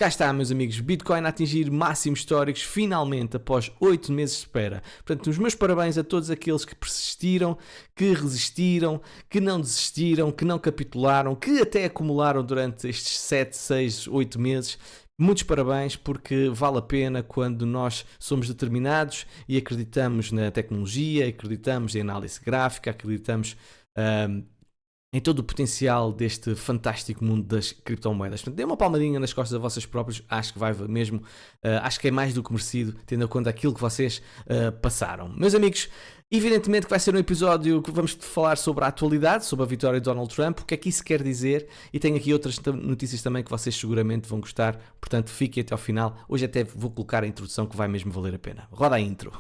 Cá está, meus amigos, Bitcoin a atingir máximos históricos finalmente após 8 meses de espera. Portanto, os meus parabéns a todos aqueles que persistiram, que resistiram, que não desistiram, que não capitularam, que até acumularam durante estes 7, 6, 8 meses. Muitos parabéns, porque vale a pena quando nós somos determinados e acreditamos na tecnologia, acreditamos em análise gráfica, acreditamos em todo o potencial deste fantástico mundo das criptomoedas. Portanto, dê uma palmadinha nas costas a vocês próprios, acho que vai mesmo, acho que é mais do que merecido, tendo em conta aquilo que vocês passaram. Meus amigos, evidentemente que vai ser um episódio que vamos falar sobre a atualidade, sobre a vitória de Donald Trump, o que é que isso quer dizer, e tenho aqui outras notícias também que vocês seguramente vão gostar, portanto fiquem até ao final. Hoje até vou colocar a introdução que vai mesmo valer a pena. Roda a intro.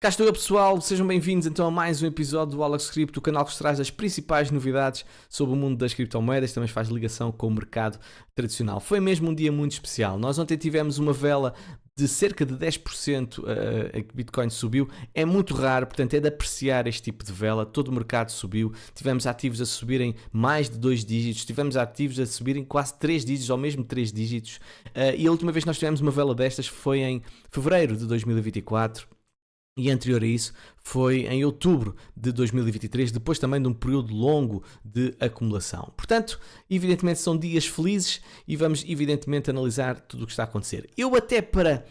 Cá estou eu, pessoal, sejam bem-vindos então a mais um episódio do Alex Crypto, o canal que vos traz as principais novidades sobre o mundo das criptomoedas, também faz ligação com o mercado tradicional. Foi mesmo um dia muito especial. Nós ontem tivemos uma vela de cerca de 10% a que Bitcoin subiu. É muito raro, portanto é de apreciar este tipo de vela. Todo o mercado subiu, tivemos ativos a subirem mais de 2 dígitos, tivemos ativos a subirem quase 3 dígitos, ou mesmo 3 dígitos, e a última vez que nós tivemos uma vela destas foi em fevereiro de 2024. E anterior a isso foi em outubro de 2023, depois também de um período longo de acumulação. Portanto, evidentemente são dias felizes e vamos evidentemente analisar tudo o que está a acontecer. Eu até para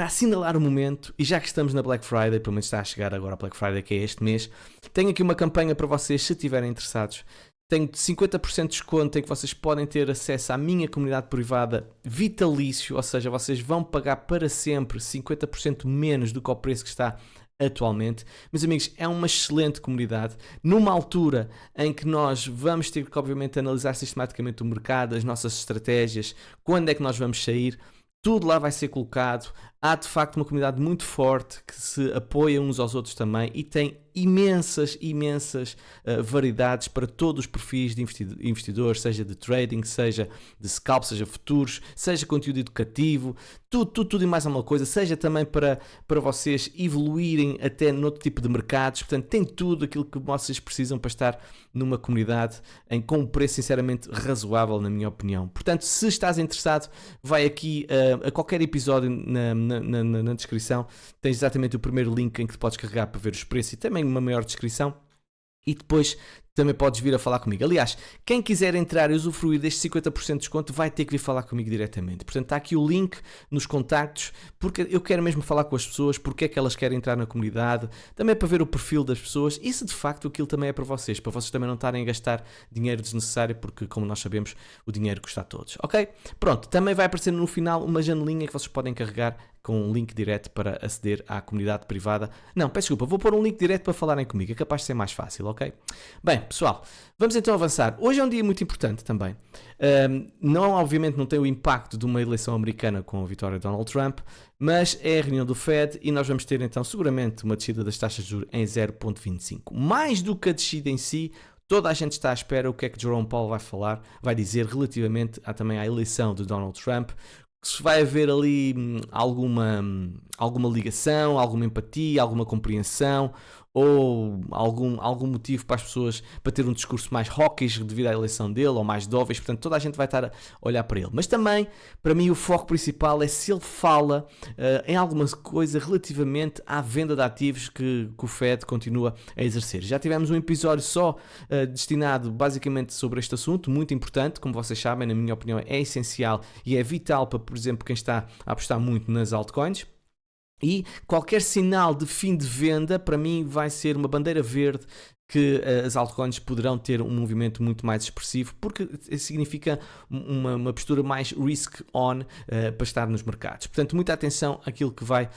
assinalar o momento, e já que estamos na Black Friday, pelo menos está a chegar agora a Black Friday, que é este mês, tenho aqui uma campanha para vocês, se estiverem interessados. Tenho 50% de desconto em que vocês podem ter acesso à minha comunidade privada vitalício, ou seja, vocês vão pagar para sempre 50% menos do que o preço que está atualmente. Meus amigos, é uma excelente comunidade, numa altura em que nós vamos ter que, obviamente, analisar sistematicamente o mercado, as nossas estratégias, quando é que nós vamos sair. Tudo lá vai ser colocado. Há de facto uma comunidade muito forte que se apoia uns aos outros também e tem imensas variedades para todos os perfis de investidores, seja de trading, seja de scalp, seja futuros, seja conteúdo educativo, tudo e mais alguma coisa, seja também para vocês evoluírem até noutro tipo de mercados. Portanto, tem tudo aquilo que vocês precisam para estar numa comunidade com um preço sinceramente razoável, na minha opinião. Portanto, se estás interessado, vai aqui a qualquer episódio na descrição, tens exatamente o primeiro link em que podes carregar para ver os preços e também uma maior descrição, e depois também podes vir a falar comigo. Aliás, quem quiser entrar e usufruir deste 50% de desconto vai ter que vir falar comigo diretamente. Portanto, está aqui o link nos contactos, porque eu quero mesmo falar com as pessoas, porque é que elas querem entrar na comunidade, também para ver o perfil das pessoas e se de facto aquilo também é para vocês também não estarem a gastar dinheiro desnecessário, porque como nós sabemos, o dinheiro custa a todos, ok? Pronto, também vai aparecer no final uma janelinha que vocês podem carregar com um link direto para aceder à comunidade privada. Não, peço desculpa, vou pôr um link direto para falarem comigo, é capaz de ser mais fácil, ok? Bem, pessoal, vamos então avançar. Hoje é um dia muito importante também. Obviamente não tem o impacto de uma eleição americana com a vitória de Donald Trump, mas é a reunião do Fed e nós vamos ter então seguramente uma descida das taxas de juros em 0,25. Mais do que a descida em si, toda a gente está à espera o que é que Jerome Powell vai dizer relativamente também à eleição de Donald Trump. Se vai haver ali alguma ligação, alguma empatia, alguma compreensão ou algum motivo para as pessoas para ter um discurso mais hawkish devido à eleição dele ou mais dovish. Portanto, toda a gente vai estar a olhar para ele. Mas também, para mim, o foco principal é se ele fala em alguma coisa relativamente à venda de ativos que o Fed continua a exercer. Já tivemos um episódio só destinado basicamente sobre este assunto, muito importante, como vocês sabem, na minha opinião é essencial e é vital para, por exemplo, quem está a apostar muito nas altcoins. E qualquer sinal de fim de venda, para mim, vai ser uma bandeira verde que as altcoins poderão ter um movimento muito mais expressivo, porque significa uma postura mais risk-on para estar nos mercados. Portanto, muita atenção àquilo que vai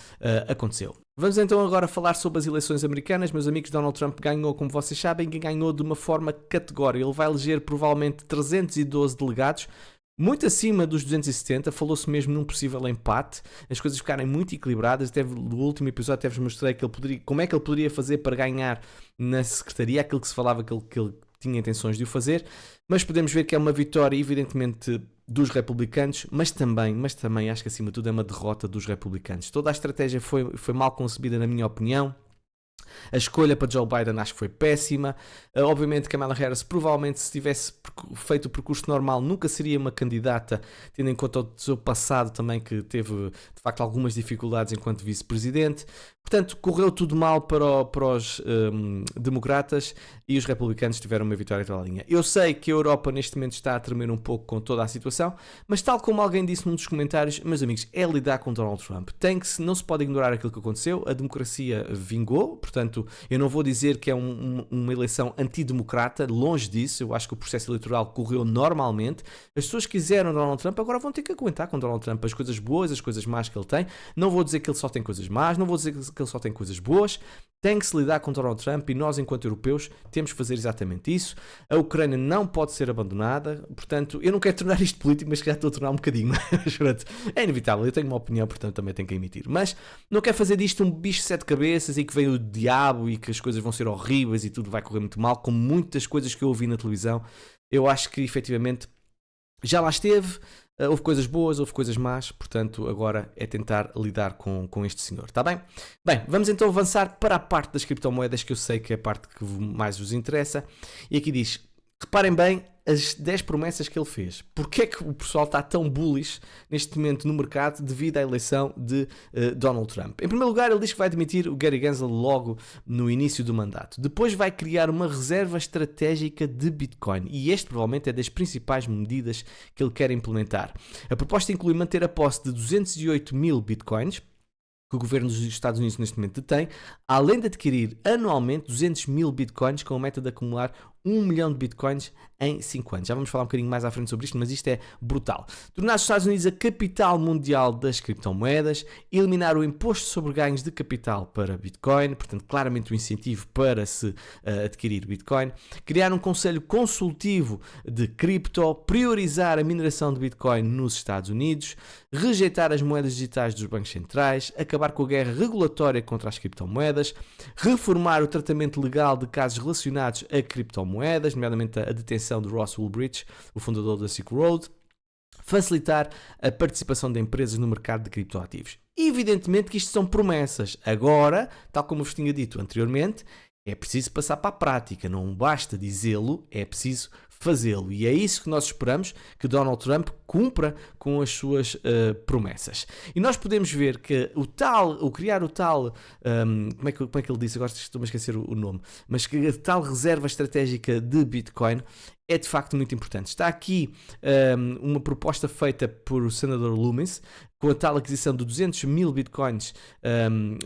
acontecer. Vamos então agora falar sobre as eleições americanas. Meus amigos, Donald Trump ganhou, como vocês sabem, e ganhou de uma forma categórica. Ele vai eleger provavelmente 312 delegados, muito acima dos 270, falou-se mesmo num possível empate, as coisas ficarem muito equilibradas. Até no último episódio até vos mostrei como é que ele poderia fazer para ganhar na secretaria, aquilo que se falava que ele tinha intenções de o fazer, mas podemos ver que é uma vitória, evidentemente, dos republicanos, mas também acho que acima de tudo é uma derrota dos republicanos. Toda a estratégia foi mal concebida, na minha opinião. A escolha para Joe Biden acho que foi péssima. Obviamente Kamala Harris provavelmente, se tivesse feito o percurso normal, nunca seria uma candidata, tendo em conta o seu passado também, que teve de facto algumas dificuldades enquanto vice-presidente. Portanto, correu tudo mal para os democratas, e os republicanos tiveram uma vitória toda a linha. Eu sei que a Europa neste momento está a tremer um pouco com toda a situação, mas tal como alguém disse num dos comentários, meus amigos, é lidar com Donald Trump. Não se pode ignorar aquilo que aconteceu, a democracia vingou, portanto, eu não vou dizer que é uma eleição antidemocrata, longe disso. Eu acho que o processo eleitoral correu normalmente. As pessoas que quiseram Donald Trump agora vão ter que aguentar com Donald Trump as coisas boas, as coisas más que ele tem. Não vou dizer que ele só tem coisas más, não vou dizer que ele só tem coisas boas. Tem que se lidar com Donald Trump, e nós, enquanto europeus, temos que fazer exatamente isso. A Ucrânia não pode ser abandonada. Portanto, eu não quero tornar isto político, mas já estou a tornar um bocadinho. Mas, pronto, é inevitável. Eu tenho uma opinião, portanto também tenho que emitir. Mas não quero fazer disto um bicho de 7 cabeças e que vem o diabo e que as coisas vão ser horríveis e tudo vai correr muito mal, como muitas coisas que eu ouvi na televisão. Eu acho que, efetivamente, já lá esteve. Houve coisas boas, houve coisas más, portanto agora é tentar lidar com este senhor, está bem? Bem, vamos então avançar para a parte das criptomoedas, que eu sei que é a parte que mais vos interessa, e aqui diz, reparem bem as 10 promessas que ele fez. Porquê é que o pessoal está tão bullish neste momento no mercado devido à eleição de Donald Trump? Em primeiro lugar, ele diz que vai demitir o Gary Gensler logo no início do mandato. Depois vai criar uma reserva estratégica de Bitcoin, e este provavelmente é das principais medidas que ele quer implementar. A proposta inclui manter a posse de 208 mil Bitcoins, que o governo dos Estados Unidos neste momento detém, além de adquirir anualmente 200 mil Bitcoins, com a meta de acumular 1 milhão de Bitcoins em 5 anos. Já vamos falar um bocadinho mais à frente sobre isto, mas isto é brutal. Tornar os Estados Unidos a capital mundial das criptomoedas, eliminar o imposto sobre ganhos de capital para Bitcoin, portanto, claramente um incentivo para se adquirir Bitcoin, criar um conselho consultivo de cripto, priorizar a mineração de Bitcoin nos Estados Unidos, rejeitar as moedas digitais dos bancos centrais, acabar com a guerra regulatória contra as criptomoedas, reformar o tratamento legal de casos relacionados a criptomoedas, nomeadamente a detenção de Ross Ulbricht, o fundador da Silk Road, facilitar a participação de empresas no mercado de criptoativos. Evidentemente que isto são promessas. Agora, tal como eu vos tinha dito anteriormente, é preciso passar para a prática, não basta dizê-lo, é preciso fazê-lo. E é isso que nós esperamos que Donald Trump cumpra com as suas promessas. E nós podemos ver que criar o tal, como é que ele disse, agora estou-me a esquecer o nome, mas que a tal reserva estratégica de Bitcoin é de facto muito importante. Está aqui uma proposta feita por o senador Loomis, com a tal aquisição de 200 mil bitcoins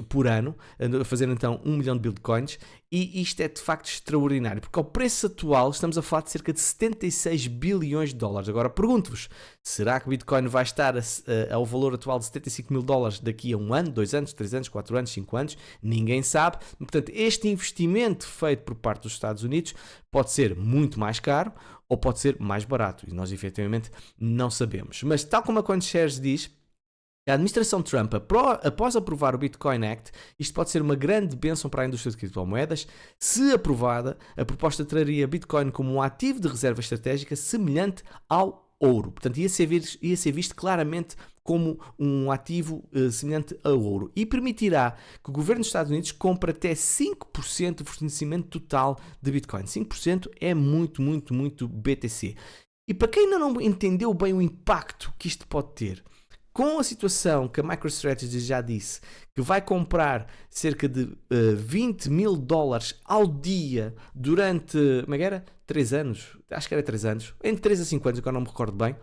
por ano, a fazer então 1 milhão de bitcoins, e isto é de facto extraordinário, porque ao preço atual estamos a falar de cerca de 76 bilhões de dólares. Agora pergunto-vos, será que o Bitcoin vai estar ao valor atual de 75 mil dólares daqui a 1 ano, 2 anos, 3 anos, 4 anos, 5 anos? Ninguém sabe. Portanto, este investimento feito por parte dos Estados Unidos pode ser muito mais caro ou pode ser mais barato, e nós efetivamente não sabemos. Mas tal como a CoinShares diz, a administração Trump, após aprovar o Bitcoin Act, isto pode ser uma grande bênção para a indústria de criptomoedas. Se aprovada, a proposta traria Bitcoin como um ativo de reserva estratégica semelhante ao ouro. Portanto, ia ser visto claramente como um ativo semelhante ao ouro, e permitirá que o governo dos Estados Unidos compre até 5% do fornecimento total de Bitcoin. 5% é muito, muito, muito BTC. E para quem ainda não entendeu bem o impacto que isto pode ter, com a situação que a MicroStrategy já disse, que vai comprar cerca de 20 mil dólares ao dia durante, como é que era? 3 anos, acho que era 3 anos, entre 3 a 5 anos, agora não me recordo bem.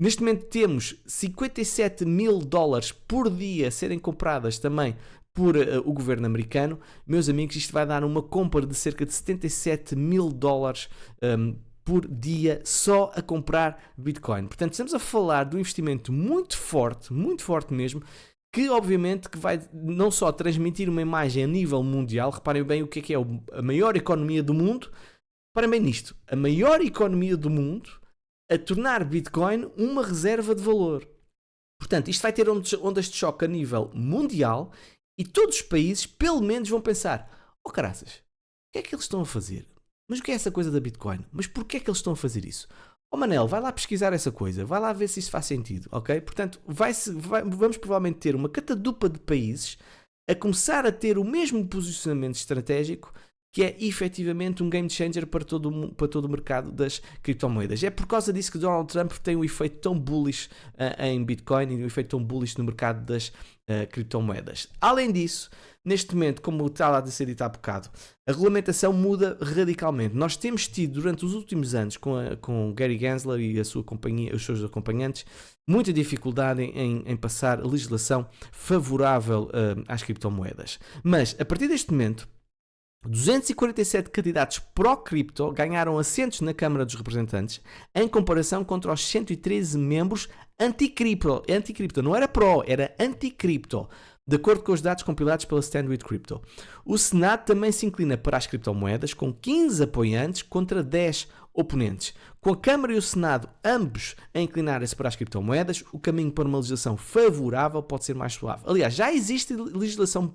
Neste momento temos 57 mil dólares por dia a serem compradas também por o governo americano. Meus amigos, isto vai dar uma compra de cerca de 77 mil dólares por dia só a comprar Bitcoin. Portanto, estamos a falar de um investimento muito forte mesmo, que obviamente que vai não só transmitir uma imagem a nível mundial. Reparem bem o que é a maior economia do mundo. Reparem bem nisto. A maior economia do mundo a tornar Bitcoin uma reserva de valor. Portanto, isto vai ter ondas de choque a nível mundial, e todos os países, pelo menos, vão pensar: oh caraças, o que é que eles estão a fazer? mas o que é essa coisa da Bitcoin? Mas porquê é que eles estão a fazer isso? Oh Manel, vai lá pesquisar essa coisa, vai lá ver se isso faz sentido, ok? Portanto, vamos provavelmente ter uma catadupa de países a começar a ter o mesmo posicionamento estratégico que é efetivamente um game changer para todo o mercado das criptomoedas. É por causa disso que Donald Trump tem um efeito tão bullish em Bitcoin e um efeito tão bullish no mercado das criptomoedas. Além disso, neste momento, como está a ser dito há bocado, a regulamentação muda radicalmente. Nós temos tido, durante os últimos anos, com Gary Gensler e a sua companhia, os seus acompanhantes, muita dificuldade em passar legislação favorável às criptomoedas. Mas, a partir deste momento, 247 candidatos pró-cripto ganharam assentos na Câmara dos Representantes, em comparação contra os 113 membros anti-cripto. Anti-cripto não era pró, era anti-cripto, de acordo com os dados compilados pela Stand With Crypto. O Senado também se inclina para as criptomoedas, com 15 apoiantes contra 10 oponentes. Com a Câmara e o Senado ambos a inclinarem-se para as criptomoedas, o caminho para uma legislação favorável pode ser mais suave. Aliás, já existe legislação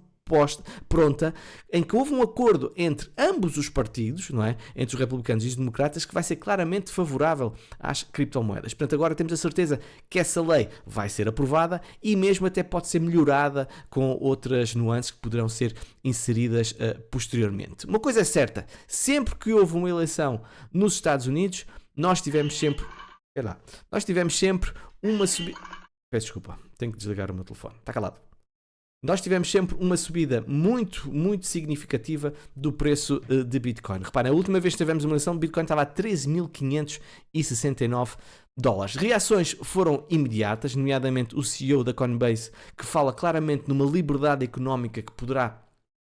pronta, em que houve um acordo entre ambos os partidos, não é? Entre os republicanos e os democratas, que vai ser claramente favorável às criptomoedas. Portanto, agora temos a certeza que essa lei vai ser aprovada e mesmo até pode ser melhorada com outras nuances que poderão ser inseridas posteriormente. Uma coisa é certa, sempre que houve uma eleição nos Estados Unidos, nós tivemos sempre uma subida... Peço desculpa, tenho que desligar o meu telefone. Está calado. Nós tivemos sempre uma subida muito, muito significativa do preço de Bitcoin. Reparem, a última vez que tivemos uma eleição, Bitcoin estava a 13.569 dólares. Reações foram imediatas, nomeadamente o CEO da Coinbase, que fala claramente numa liberdade económica que poderá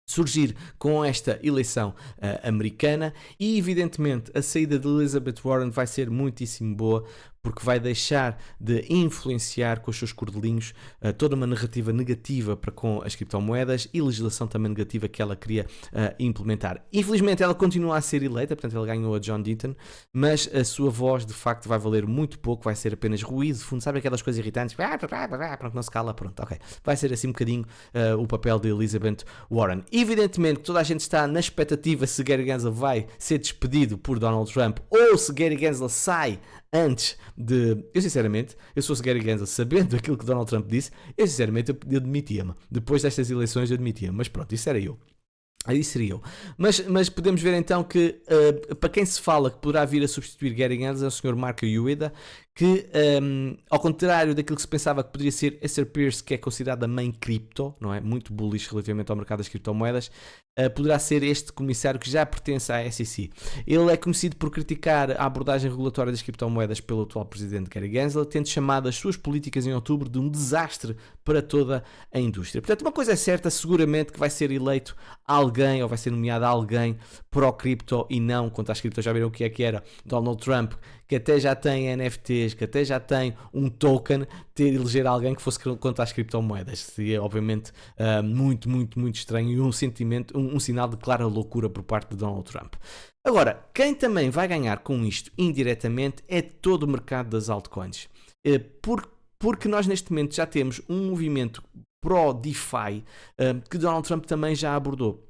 surgir com esta eleição americana e, evidentemente, a saída de Elizabeth Warren vai ser muitíssimo boa, porque vai deixar de influenciar com os seus cordelinhos toda uma narrativa negativa para com as criptomoedas e legislação também negativa que ela queria implementar. Infelizmente ela continua a ser eleita, portanto ela ganhou a John Deaton, mas a sua voz de facto vai valer muito pouco, vai ser apenas ruído de fundo, sabe aquelas coisas irritantes? Pronto, não se cala, pronto, ok. Vai ser assim um bocadinho o papel de Elizabeth Warren. Evidentemente toda a gente está na expectativa se Gary Gensler vai ser despedido por Donald Trump ou se Gary Gensler sai antes de... Eu sinceramente, eu sou Gary Gensler, sabendo aquilo que Donald Trump disse, eu sinceramente eu demitia-me. Depois destas eleições eu demitia-me, mas pronto, isso era eu. Aí seria eu. Mas podemos ver então que para quem se fala que poderá vir a substituir Gary Gensler é o Sr. Marco Ueda, que ao contrário daquilo que se pensava que poderia ser Esther Pierce, que é considerada a mãe cripto, não é? Muito bullish relativamente ao mercado das criptomoedas, poderá ser este comissário que já pertence à SEC. Ele é conhecido por criticar a abordagem regulatória das criptomoedas pelo atual presidente Gary Gensler, tendo chamado as suas políticas em outubro de um desastre para toda a indústria. Portanto, uma coisa é certa, seguramente que vai ser eleito alguém, ou vai ser nomeado alguém pró-cripto e não contra as criptos. Já viram o que era Donald Trump, que até já tem NFTs, que até já tem um token, ter eleger alguém que fosse contra as criptomoedas. Seria, obviamente, muito, muito, muito estranho e um sinal de clara loucura por parte de Donald Trump. Agora, quem também vai ganhar com isto indiretamente é todo o mercado das altcoins. Porque nós neste momento já temos um movimento pró-DeFi que Donald Trump também já abordou.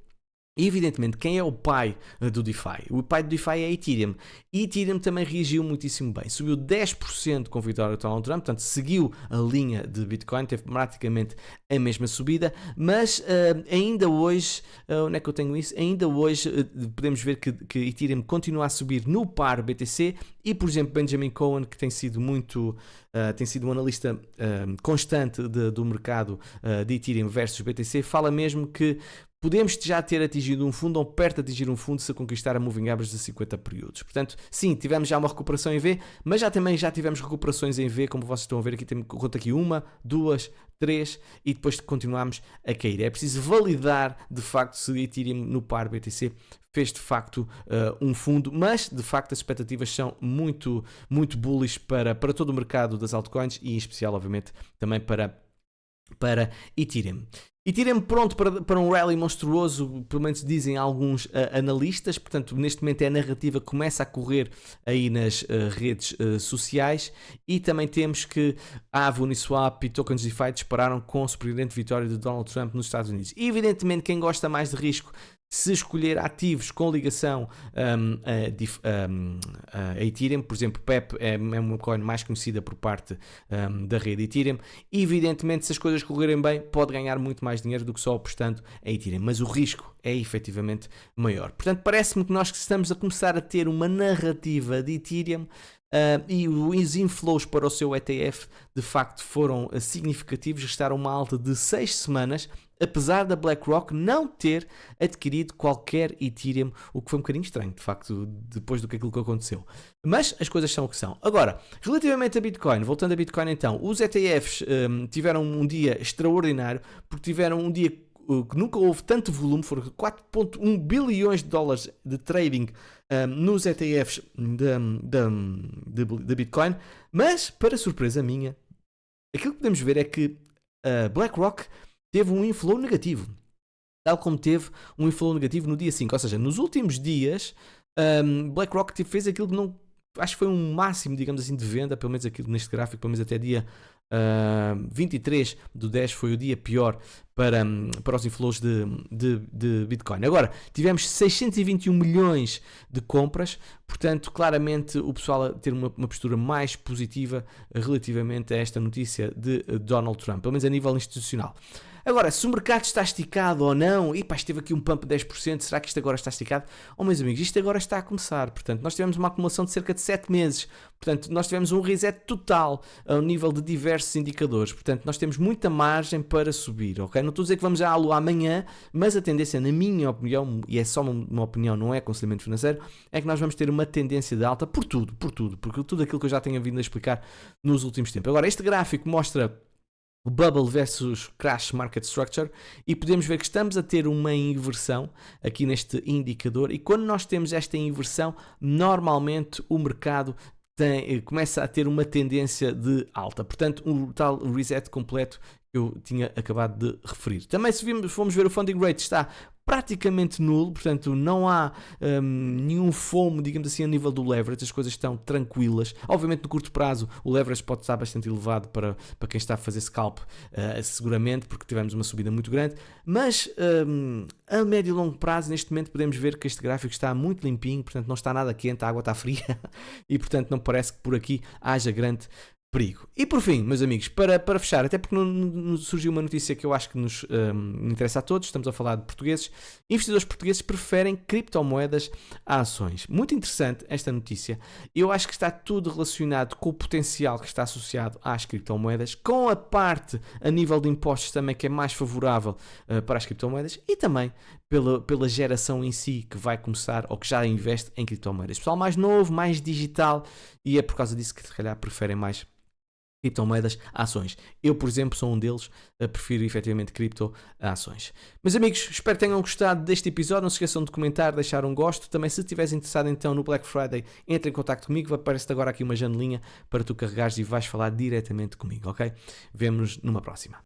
E evidentemente, quem é o pai do DeFi? O pai do DeFi é a Ethereum. E Ethereum também reagiu muitíssimo bem. Subiu 10% com a vitória de Donald Trump, portanto seguiu a linha de Bitcoin, teve praticamente a mesma subida, mas ainda hoje, onde é que eu tenho isso? Ainda hoje podemos ver que Ethereum continua a subir no par BTC e, por exemplo, Benjamin Cohen, que tem sido um analista constante do mercado de Ethereum versus BTC, fala mesmo que podemos já ter atingido um fundo ou perto de atingir um fundo se a conquistar a Moving Average de 50 períodos. Portanto, sim, tivemos já uma recuperação em V, mas também já tivemos recuperações em V, como vocês estão a ver aqui, conta aqui 1, 2, 3 e depois continuamos a cair. É preciso validar de facto se Ethereum no par BTC fez de facto um fundo, mas de facto as expectativas são muito, muito bullish para todo o mercado das altcoins e em especial, obviamente, também para Ethereum. Ethereum pronto para um rally monstruoso, pelo menos dizem alguns analistas, portanto neste momento é a narrativa que começa a correr aí nas redes sociais e também temos que a Aave, Uniswap e Tokens DeFi dispararam com a surpreendente vitória de Donald Trump nos Estados Unidos. E evidentemente quem gosta mais de risco Se escolher ativos com ligação a Ethereum, por exemplo, PEP é uma coin mais conhecida por parte da rede Ethereum, evidentemente se as coisas correrem bem pode ganhar muito mais dinheiro do que só apostando a Ethereum, mas o risco é efetivamente maior. Portanto, parece-me que nós estamos a começar a ter uma narrativa de Ethereum e os inflows para o seu ETF de facto foram significativos, gastaram uma alta de 6 semanas, apesar da BlackRock não ter adquirido qualquer Ethereum, o que foi um bocadinho estranho, de facto, depois do que aquilo que aconteceu. Mas as coisas são o que são. Agora, relativamente a Bitcoin, voltando a Bitcoin então, os ETFs tiveram um dia extraordinário, porque tiveram um dia que nunca houve tanto volume, foram 4,1 bilhões de dólares de trading nos ETFs da Bitcoin, mas, para surpresa minha, aquilo que podemos ver é que a BlackRock teve um inflow negativo, tal como teve um inflow negativo no dia 5, ou seja, nos últimos dias, BlackRock fez aquilo que não, acho que foi um máximo, digamos assim, de venda, pelo menos aqui neste gráfico, pelo menos até dia 23 do 10 foi o dia pior para os inflows de Bitcoin. Agora, tivemos 621 milhões de compras, portanto, claramente o pessoal a ter uma postura mais positiva relativamente a esta notícia de Donald Trump, pelo menos a nível institucional. Agora, se o mercado está esticado ou não, e pá, esteve aqui um pump de 10%, será que isto agora está esticado? Oh, meus amigos, isto agora está a começar, portanto, nós tivemos uma acumulação de cerca de 7 meses, portanto, nós tivemos um reset total ao nível de diversos indicadores, portanto, nós temos muita margem para subir, ok? Não estou a dizer que vamos à lua amanhã, mas a tendência, na minha opinião, e é só uma opinião, não é aconselhamento financeiro, é que nós vamos ter uma tendência de alta por tudo, porque tudo aquilo que eu já tenho vindo a explicar nos últimos tempos. Agora, este gráfico mostra o Bubble versus Crash Market Structure e podemos ver que estamos a ter uma inversão aqui neste indicador, e quando nós temos esta inversão, normalmente o mercado começa a ter uma tendência de alta, portanto o tal reset completo que eu tinha acabado de referir. Também se formos ver o funding rate está praticamente nulo, portanto não há nenhum FOMO, digamos assim, a nível do leverage, as coisas estão tranquilas. Obviamente no curto prazo o leverage pode estar bastante elevado para quem está a fazer scalp, seguramente, porque tivemos uma subida muito grande, mas a médio e longo prazo, neste momento podemos ver que este gráfico está muito limpinho, portanto não está nada quente, a água está fria e portanto não parece que por aqui haja grande perigo. E por fim, meus amigos, para fechar, até porque surgiu uma notícia que eu acho que nos interessa a todos, estamos a falar de portugueses, investidores portugueses preferem criptomoedas a ações. Muito interessante esta notícia, eu acho que está tudo relacionado com o potencial que está associado às criptomoedas, com a parte a nível de impostos também que é mais favorável para as criptomoedas e também pela geração em si que vai começar ou que já investe em criptomoedas. Pessoal mais novo, mais digital, e é por causa disso que se calhar preferem mais criptomoedas a ações. Eu, por exemplo, sou um deles, prefiro efetivamente cripto a ações. Meus amigos, espero que tenham gostado deste episódio. Não se esqueçam de comentar, deixar um gosto. Também, se estiveres interessado então no Black Friday, entre em contato comigo. Aparece-te agora aqui uma janelinha para tu carregares e vais falar diretamente comigo, ok? Vemo-nos numa próxima.